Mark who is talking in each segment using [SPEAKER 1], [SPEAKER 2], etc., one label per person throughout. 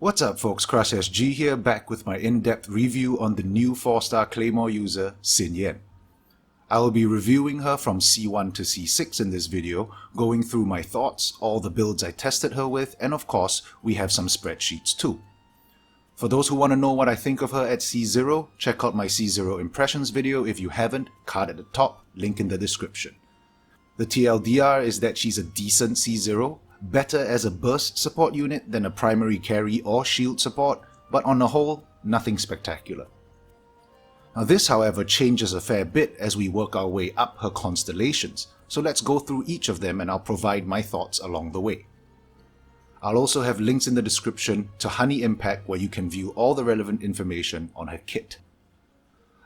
[SPEAKER 1] What's up folks, Crush SG here, back with my in-depth review on the new 4-star Claymore user, Xinyan. I will be reviewing her from C1 to C6 in this video, going through my thoughts, all the builds I tested her with, and of course, we have some spreadsheets too. For those who want to know what I think of her at C0, check out my C0 Impressions video if you haven't, card at the top, link in the description. The TLDR is that she's a decent C0, better as a burst support unit than a primary carry or shield support, but on the whole, nothing spectacular. Now this, however, changes a fair bit as we work our way up her constellations, so let's go through each of them and I'll provide my thoughts along the way. I'll also have links in the description to Honey Impact where you can view all the relevant information on her kit.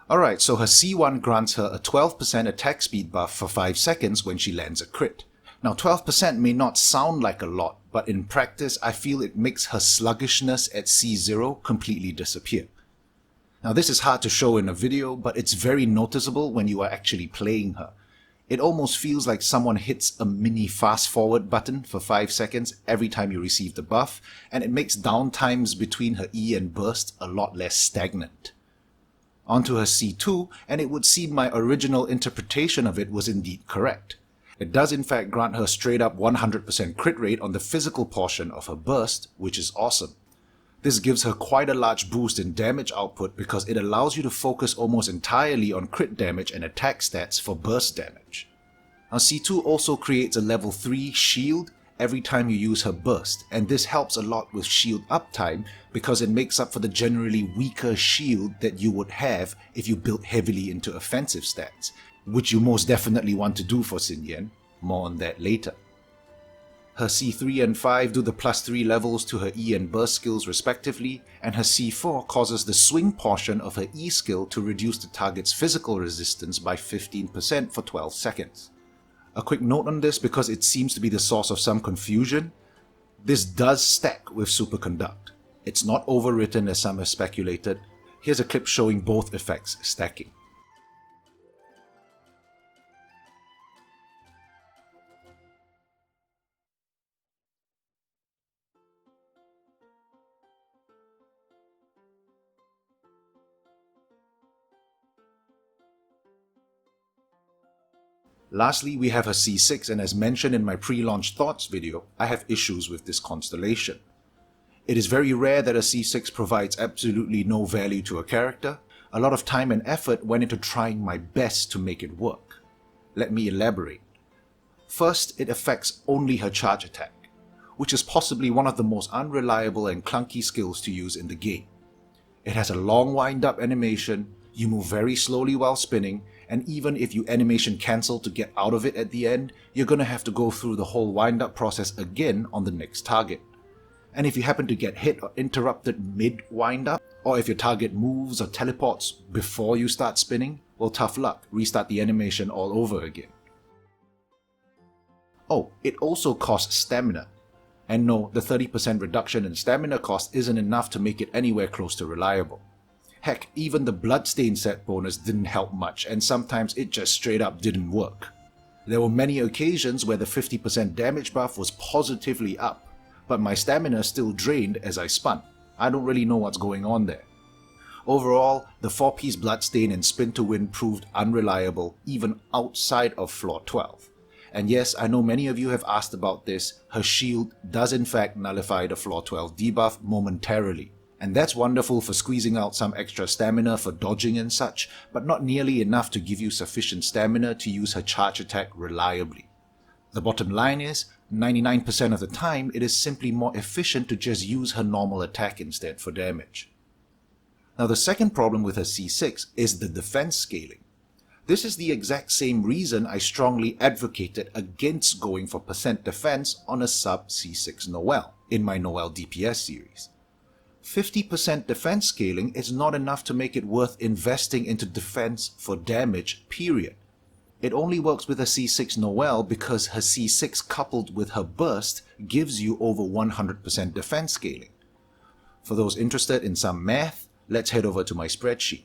[SPEAKER 1] Alright, so her C1 grants her a 12% attack speed buff for 5 seconds when she lands a crit. Now 12% may not sound like a lot, but in practice I feel it makes her sluggishness at C0 completely disappear. Now this is hard to show in a video, but it's very noticeable when you are actually playing her. It almost feels like someone hits a mini fast forward button for 5 seconds every time you receive the buff, and it makes downtimes between her E and burst a lot less stagnant. Onto her C2, and it would seem my original interpretation of it was indeed correct. It does in fact grant her straight up 100% crit rate on the physical portion of her burst, which is awesome. This gives her quite a large boost in damage output because it allows you to focus almost entirely on crit damage and attack stats for burst damage. Now C2 also creates a level 3 shield every time you use her burst, and this helps a lot with shield uptime because it makes up for the generally weaker shield that you would have if you built heavily into offensive stats, which you most definitely want to do for Xinyan. More on that later. Her C3 and 5 do the +3 levels to her E and burst skills respectively, and her C4 causes the swing portion of her E skill to reduce the target's physical resistance by 15% for 12 seconds. A quick note on this because it seems to be the source of some confusion. This does stack with Superconduct. It's not overwritten as some have speculated. Here's a clip showing both effects stacking. Lastly, we have her C6, and as mentioned in my pre-launch thoughts video, I have issues with this constellation. It is very rare that a C6 provides absolutely no value to a character. A lot of time and effort went into trying my best to make it work. Let me elaborate. First, it affects only her charge attack, which is possibly one of the most unreliable and clunky skills to use in the game. It has a long wind-up animation, you move very slowly while spinning, and even if you animation cancel to get out of it at the end, you're gonna have to go through the whole wind-up process again on the next target. And if you happen to get hit or interrupted mid-wind-up, or if your target moves or teleports before you start spinning, well, tough luck, restart the animation all over again. Oh, it also costs stamina. And no, the 30% reduction in stamina cost isn't enough to make it anywhere close to reliable. Heck, even the Bloodstain set bonus didn't help much, and sometimes it just straight up didn't work. There were many occasions where the 50% damage buff was positively up, but my stamina still drained as I spun. I don't really know what's going on there. Overall, the 4-piece Bloodstain and Spin to Win proved unreliable even outside of floor 12. And yes, I know many of you have asked about this, her shield does in fact nullify the floor 12 debuff momentarily. And that's wonderful for squeezing out some extra stamina for dodging and such, but not nearly enough to give you sufficient stamina to use her charge attack reliably. The bottom line is, 99% of the time it is simply more efficient to just use her normal attack instead for damage. Now the second problem with her C6 is the defense scaling. This is the exact same reason I strongly advocated against going for % defense on a sub C6 Noelle in my Noelle DPS series. 50% defense scaling is not enough to make it worth investing into defense for damage, period. It only works with a C6 Noelle because her C6 coupled with her burst gives you over 100% defense scaling. For those interested in some math, let's head over to my spreadsheet.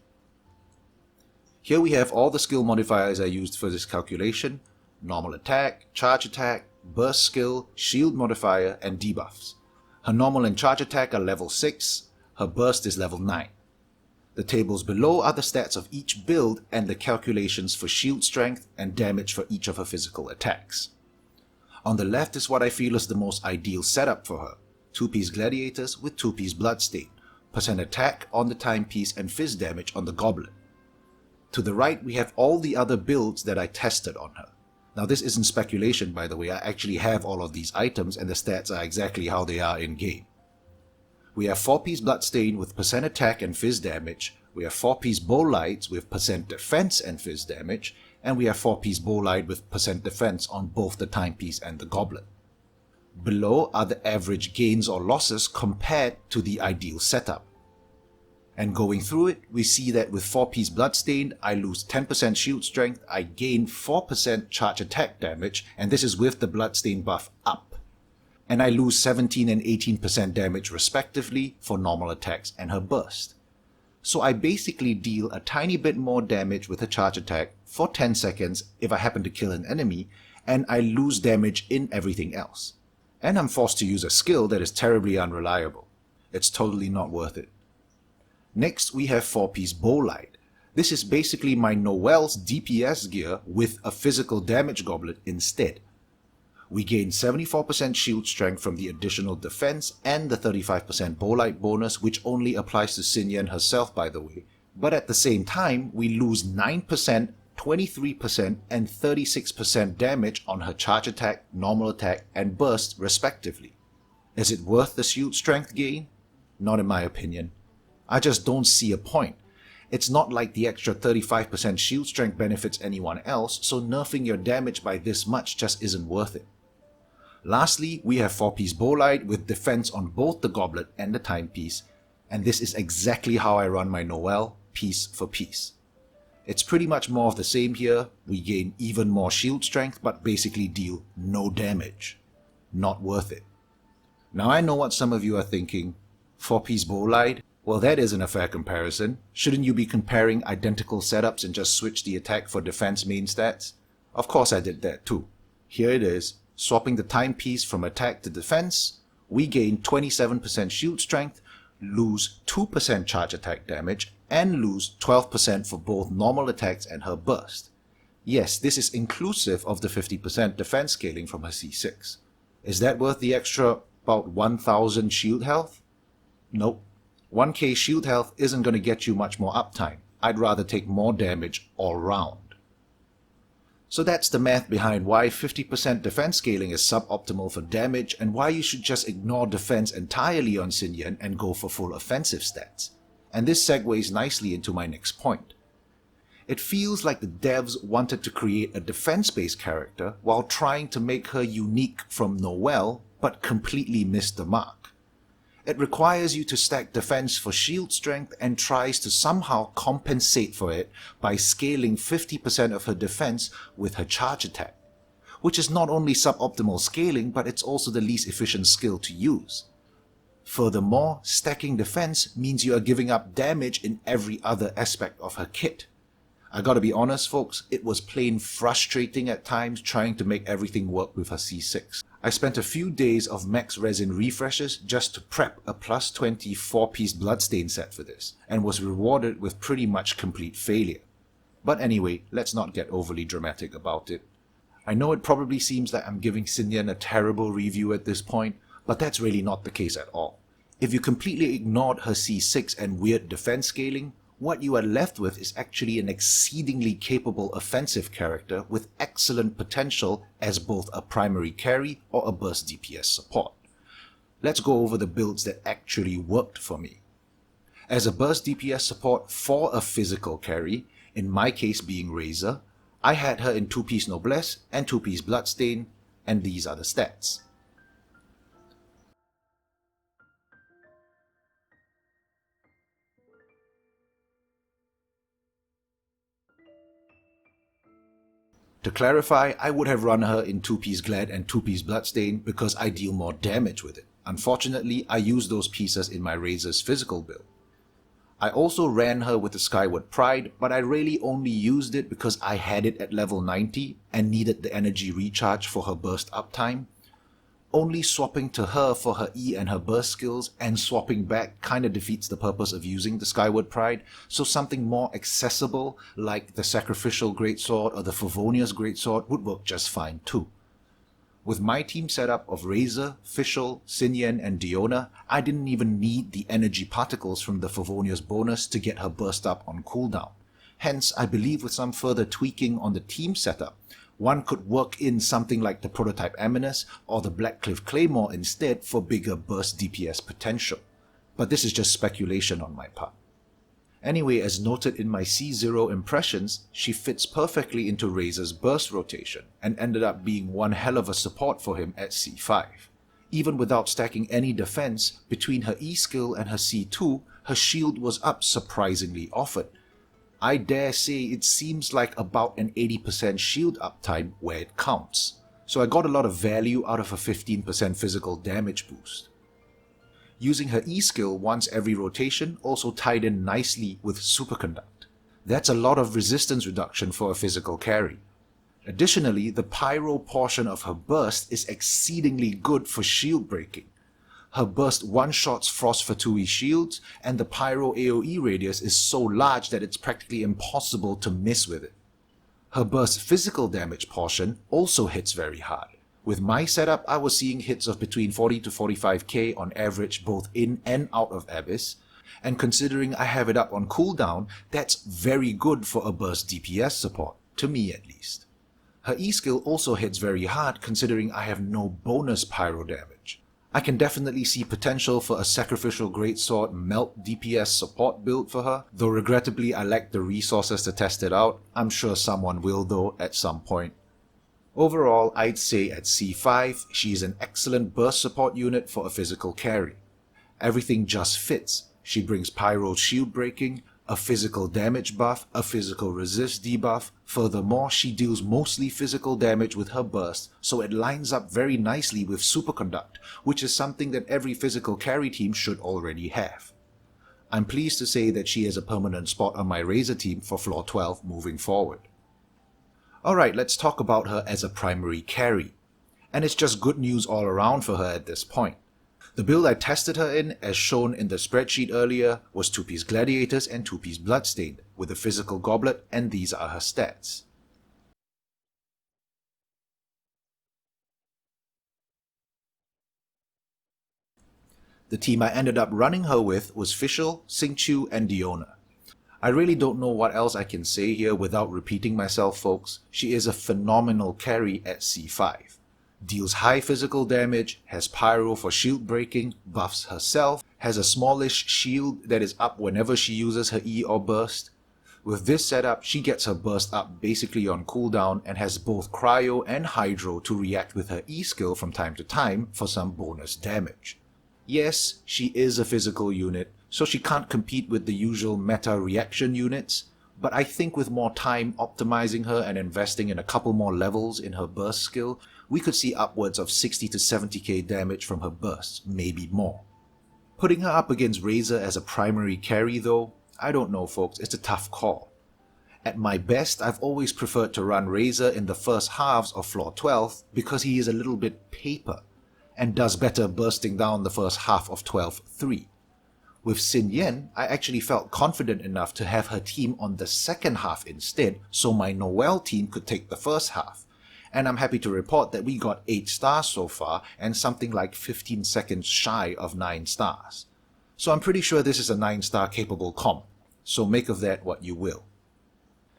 [SPEAKER 1] Here we have all the skill modifiers I used for this calculation: normal attack, charge attack, burst skill, shield modifier, and debuffs. Her normal and charge attack are level 6, her burst is level 9. The tables below are the stats of each build and the calculations for shield strength and damage for each of her physical attacks. On the left is what I feel is the most ideal setup for her. 2-piece gladiators with 2-piece bloodstain, percent attack on the timepiece and fizz damage on the goblet. To the right we have all the other builds that I tested on her. Now this isn't speculation, by the way, I actually have all of these items and the stats are exactly how they are in game. We have 4-piece bloodstain with percent attack and fizz damage, we have 4-piece bowlights with percent defense and fizz damage, and we have 4-piece bowlight with percent defense on both the timepiece and the goblet. Below are the average gains or losses compared to the ideal setup. And going through it, we see that with 4-piece bloodstain, I lose 10% shield strength, I gain 4% charge attack damage, and this is with the bloodstain buff up. And I lose 17 and 18% damage respectively for normal attacks and her burst. So I basically deal a tiny bit more damage with a charge attack for 10 seconds if I happen to kill an enemy, and I lose damage in everything else. And I'm forced to use a skill that is terribly unreliable. It's totally not worth it. Next we have 4-piece bowlight. This is basically my Noelle's DPS gear with a physical damage goblet instead. We gain 74% shield strength from the additional defense and the 35% bowlight bonus, which only applies to Xinyan herself, by the way. But at the same time, we lose 9%, 23% and 36% damage on her charge attack, normal attack and burst respectively. Is it worth the shield strength gain? Not in my opinion. I just don't see a point. It's not like the extra 35% shield strength benefits anyone else, so nerfing your damage by this much just isn't worth it. Lastly, we have 4-piece bowlight with defense on both the goblet and the timepiece, and this is exactly how I run my Noelle piece for piece. It's pretty much more of the same here. We gain even more shield strength but basically deal no damage. Not worth it. Now I know what some of you are thinking. 4-piece bowlight? Well, that isn't a fair comparison. Shouldn't you be comparing identical setups and just switch the attack for defense main stats? Of course I did that too. Here it is. Swapping the timepiece from attack to defense, we gain 27% shield strength, lose 2% charge attack damage, and lose 12% for both normal attacks and her burst. Yes, this is inclusive of the 50% defense scaling from her C6. Is that worth the extra about 1000 shield health? Nope. 1k shield health isn't going to get you much more uptime. I'd rather take more damage all round. So that's the math behind why 50% defense scaling is suboptimal for damage and why you should just ignore defense entirely on Xinyan and go for full offensive stats. And this segues nicely into my next point. It feels like the devs wanted to create a defense-based character while trying to make her unique from Noelle, but completely missed the mark. It requires you to stack defense for shield strength and tries to somehow compensate for it by scaling 50% of her defense with her charge attack, which is not only suboptimal scaling, but it's also the least efficient skill to use. Furthermore, stacking defense means you are giving up damage in every other aspect of her kit. I gotta be honest folks, it was plain frustrating at times trying to make everything work with her C6. I spent a few days of max resin refreshes just to prep a plus 20 4-piece bloodstain set for this, and was rewarded with pretty much complete failure. But anyway, let's not get overly dramatic about it. I know it probably seems like I'm giving Xinyan a terrible review at this point, but that's really not the case at all. If you completely ignored her C6 and weird defense scaling, what you are left with is actually an exceedingly capable offensive character with excellent potential as both a primary carry or a burst DPS support. Let's go over the builds that actually worked for me. As a burst DPS support for a physical carry, in my case being Razor, I had her in 2-piece Noblesse and 2-piece Bloodstain, and these are the stats. To clarify, I would have run her in 2-piece Glad and 2-piece Bloodstain because I deal more damage with it. Unfortunately, I used those pieces in my Razor's physical build. I also ran her with the Skyward Pride, but I really only used it because I had it at level 90 and needed the energy recharge for her burst uptime. Only swapping to her for her E and her burst skills and swapping back kinda defeats the purpose of using the Skyward Pride, so something more accessible like the Sacrificial Greatsword or the Favonius Greatsword would work just fine too. With my team setup of Razor, Fischl, Xinyan and Diona, I didn't even need the energy particles from the Favonius bonus to get her burst up on cooldown. Hence, I believe with some further tweaking on the team setup, one could work in something like the Prototype Aminus or the Blackcliff Claymore instead for bigger burst DPS potential. But this is just speculation on my part. Anyway, as noted in my C0 Impressions, she fits perfectly into Razor's burst rotation and ended up being one hell of a support for him at C5. Even without stacking any defense, between her E skill and her C2, her shield was up surprisingly often. I dare say it seems like about an 80% shield uptime where it counts, so I got a lot of value out of a 15% physical damage boost. Using her E skill once every rotation also tied in nicely with Superconduct. That's a lot of resistance reduction for a physical carry. Additionally, the Pyro portion of her burst is exceedingly good for shield breaking. Her burst one-shots Frost Fatui shields, and the Pyro AoE radius is so large that it's practically impossible to miss with it. Her burst physical damage portion also hits very hard. With my setup, I was seeing hits of between 40 to 45k on average both in and out of Abyss, and considering I have it up on cooldown, that's very good for a burst DPS support, to me at least. Her E skill also hits very hard considering I have no bonus pyro damage. I can definitely see potential for a Sacrificial Greatsword Melt DPS support build for her, though regrettably I lack the resources to test it out. I'm sure someone will though at some point. Overall, I'd say at C5, she is an excellent burst support unit for a physical carry. Everything just fits. She brings Pyro shield breaking, a physical damage buff, a physical resist debuff. Furthermore, she deals mostly physical damage with her burst, so it lines up very nicely with Superconduct, which is something that every physical carry team should already have. I'm pleased to say that she has a permanent spot on my Razor team for floor 12 moving forward. Alright, let's talk about her as a primary carry. And it's just good news all around for her at this point. The build I tested her in, as shown in the spreadsheet earlier, was 2-piece Gladiators and 2-piece Bloodstained, with a physical goblet, and these are her stats. The team I ended up running her with was Fischl, Xingqiu, and Diona. I really don't know what else I can say here without repeating myself, folks. She is a phenomenal carry at C5. Deals high physical damage, has Pyro for shield breaking, buffs herself, has a smallish shield that is up whenever she uses her E or burst. With this setup, she gets her burst up basically on cooldown and has both Cryo and Hydro to react with her E skill from time to time for some bonus damage. Yes, she is a physical unit, so she can't compete with the usual meta reaction units, but I think with more time optimizing her and investing in a couple more levels in her burst skill, we could see upwards of 60 to 70k damage from her bursts, maybe more. Putting her up against Razor as a primary carry though, I don't know folks, it's a tough call. At my best, I've always preferred to run Razor in the first halves of floor 12 because he is a little bit paper, and does better bursting down the first half of 12-3. With Xinyan, I actually felt confident enough to have her team on the second half instead, so my Noelle team could take the first half. And I'm happy to report that we got 8 stars so far, and something like 15 seconds shy of 9 stars. So I'm pretty sure this is a 9-star capable comp, so make of that what you will.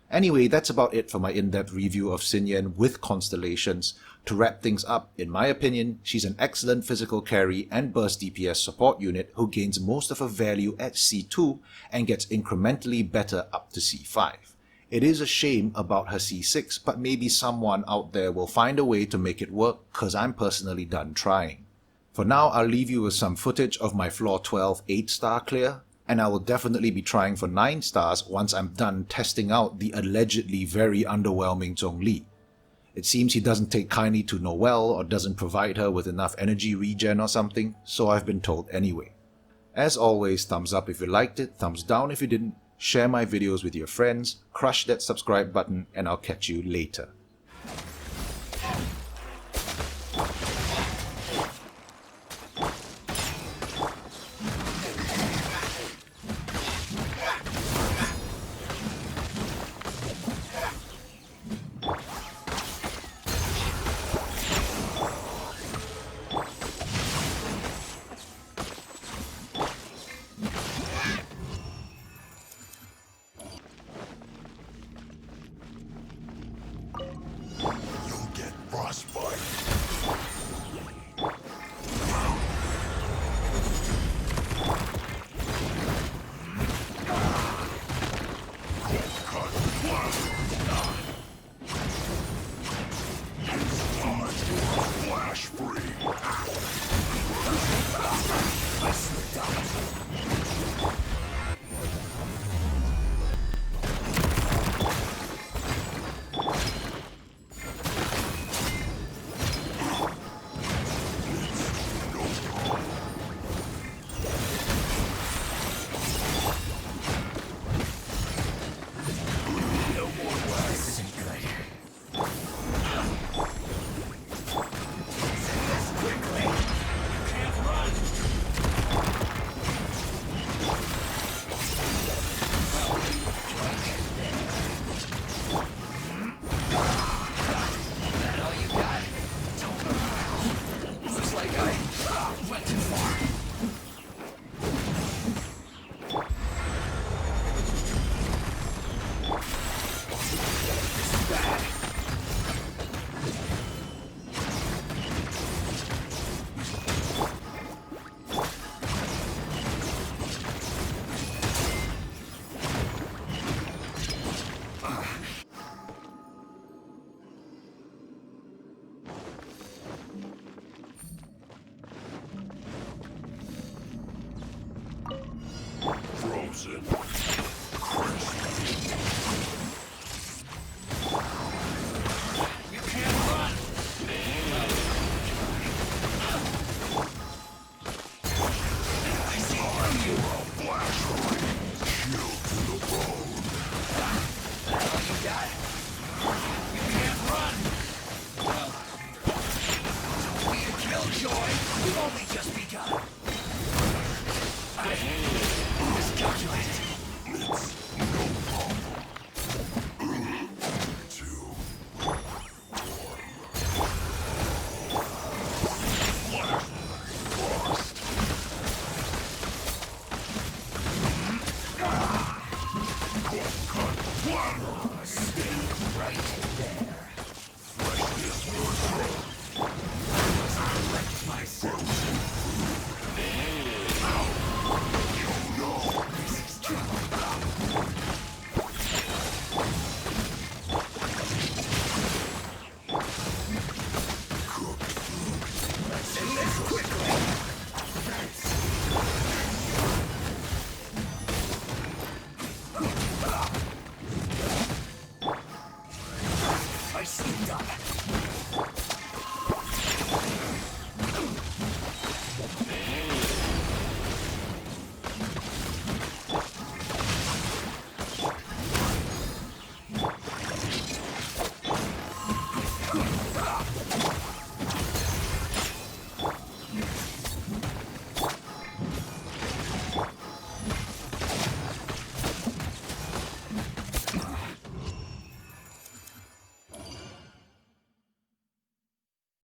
[SPEAKER 1] Anyway, that's about it for my in-depth review of Xinyan with Constellations. To wrap things up, in my opinion, she's an excellent physical carry and burst DPS support unit who gains most of her value at C2 and gets incrementally better up to C5. It is a shame about her C6, but maybe someone out there will find a way to make it work, cause I'm personally done trying. For now, I'll leave you with some footage of my floor 12 8-star clear, and I will definitely be trying for 9 stars once I'm done testing out the allegedly very underwhelming Zhongli. It seems he doesn't take kindly to Noelle or doesn't provide her with enough energy regen or something, so I've been told anyway. As always, thumbs up if you liked it, thumbs down if you didn't, share my videos with your friends, crush that subscribe button, and I'll catch you later.